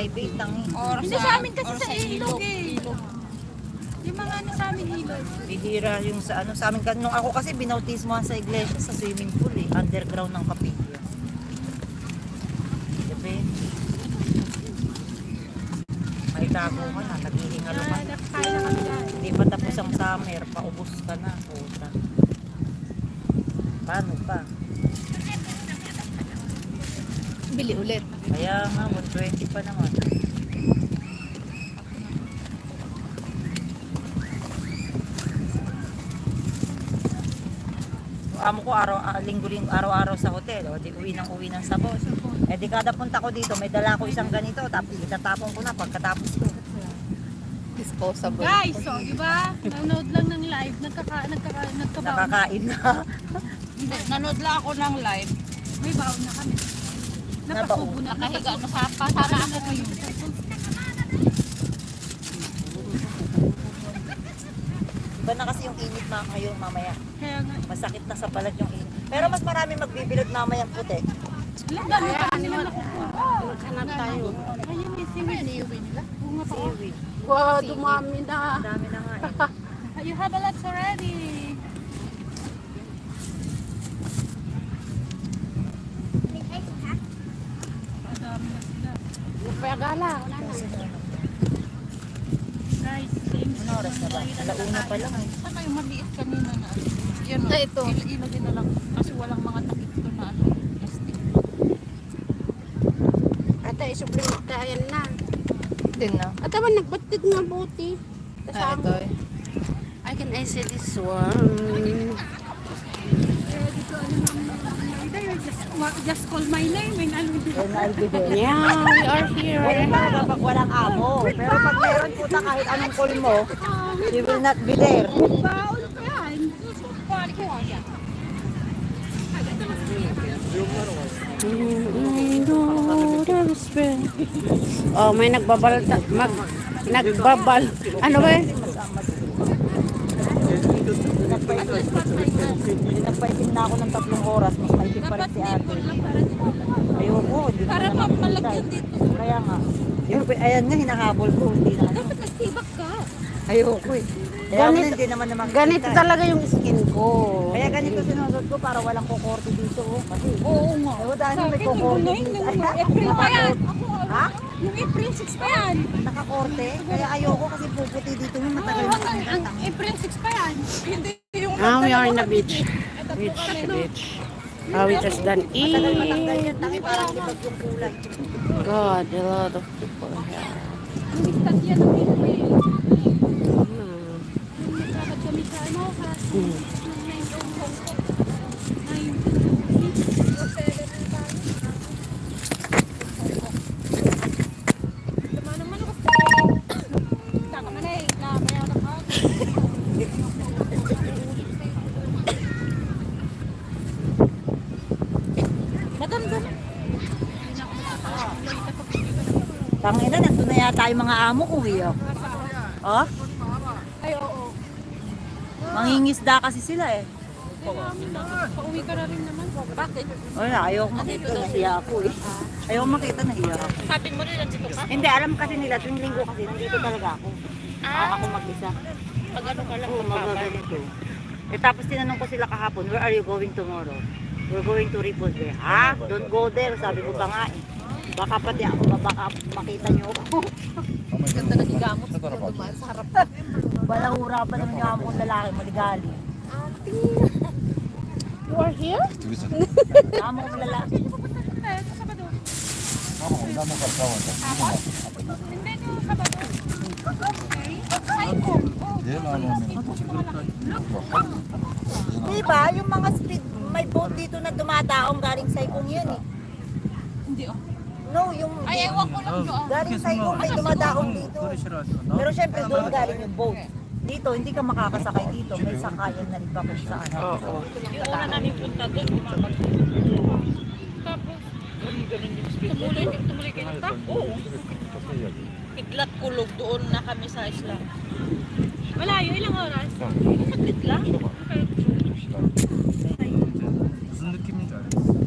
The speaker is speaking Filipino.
private lang eh. Hindi sa amin kasi sa ilog eh. Yung mga ano sa amin ilog. Bihira yung sa ano, sa amin. Nung ako kasi binautismohan sa iglesia sa swimming pool eh. Underground ng kapilya. Diba? May tago ka na, naghihingalo ka na. Nakakain na kami dyan. Hindi pa tapos ang summer, paubos ka na. Puta. Paano pa? Bili ulit. Kaya nga, 120 pa naman. Amo ko linggo-linggo araw-araw sa hotel, o di uwi ng sabon. Eh di kada punta ko dito, may dala ko isang ganito, tapos itatapon ko na pagkatapos ko. Disposable. Guys, so, di ba? Nanood lang ng live, nagkabaon. Nakakain na. Nanood lang ako ng live. May baon na kami. Nabaon. Napasubo na. Nakahiga na sa pasara ako ngayon. Iba na kasi yung init na ngayon mamaya. Kaya nga. Masakit na sa balat yung init. Pero mas marami magbibilad mamaya puti. Alam, dami pa nila nakukuha. Maghanap tayo. Ayun, may seaweed. Iuwi nila. Bunga pa. Seaweed. Wow, dumami na. Dami na nga eh. You have a lot already. Madami na sila. Pagala. Guys, thanks. Ano oras na ba? Alauna pa lang eh. Saka yung maliit kanina na ano. Yan o. Ito. Ilagin na lang. Kasi walang mga takip ko na ano. Plastic. Ate, isuplimit tayo na. Din na. At naman, nagbatid nga buti. Kasama. I can I say this one. Just call my name and I'll be Then I'll be there. Yeah, we are here. Pwede talaga pag walang amo. Pero pag meron puta kahit anong call mo, you will not be there. baon pa yan. Oh, may nagbabal. Nagbabal. Ano ba eh? Nagpaitin na ako ng 3 oras, mas maipit pa rin si ate. Ayoko, hindi Para naman pa nakikita malagyan eh. dito. Kaya nga. Ayan nga, hinahabol ko, hindi na. Dapat nagtibak ka. Ayoko eh. Kaya Ganito- hindi naman naman Ganito talaga yung skin ko. Kaya ganito sinusot ko para walang kukorte dito. Oh. Kasi, Oo nga. ayaw dahil Sa may akin, kukorte yung dito. April pa yan. Ha? Yung April 6 pa yan. Nakakorte? Kaya ayoko kasi puputi dito yung matagal na kami Ang April 6 pa yan. Hindi yung We are in the beach. Beach. We just done matagal matanggal eat. yan. Tangi parang libag yung kulay. God, a lot of people here. Bumigtas yan ng April. Hmm. Naglakad kami sa ano, sa Hmm. Tangina, nandun na yata yung mga amo ko eh. Oh? Ay, oo. Mangingisda kasi sila eh. Pauwi ka na rin naman. Bakit? Wala, ayoko makita, nahiya ako eh. Ayoko makita, nahiya ako. Sabi mo rin, nandito ka? Hindi, alam kasi nila, tuwing linggo kasi, nandito talaga ako. Ako mag-isa. Pag ano ka lang, Oo, magaganito. Eh tapos tinanong ko sila kahapon, where are you going tomorrow? We're going to Ripoll Bay. Ha? Don't go there, sabi ko pa nga eh. Baka pati ako, baka makita niyo ako. ganda ng higamot ko dumaan sa harap. Balahura pa naman yung amo kong lalaki, maligali. You are here? Amo kong lalaki. Hindi ko Sabado. Okay. Ay, ko. Diba, yung mga speed, may boat dito na dumadaong galing Saikong yun eh. Hindi oh. No, yung Ay, ewan ko lang doon. galing Saikong may dumadaong dito. Pero syempre doon galing yung boat. Dito, hindi ka makakasakay dito. May sakayan na iba kung saan. Oo. Yung una namin punta doon. Tapos, tumuloy kayo na Oo. Kidlat kulog doon na kami sa isla. Malayo, ilang oras? Saglit lang. Okay. 무슨 느낌인지 알겠어.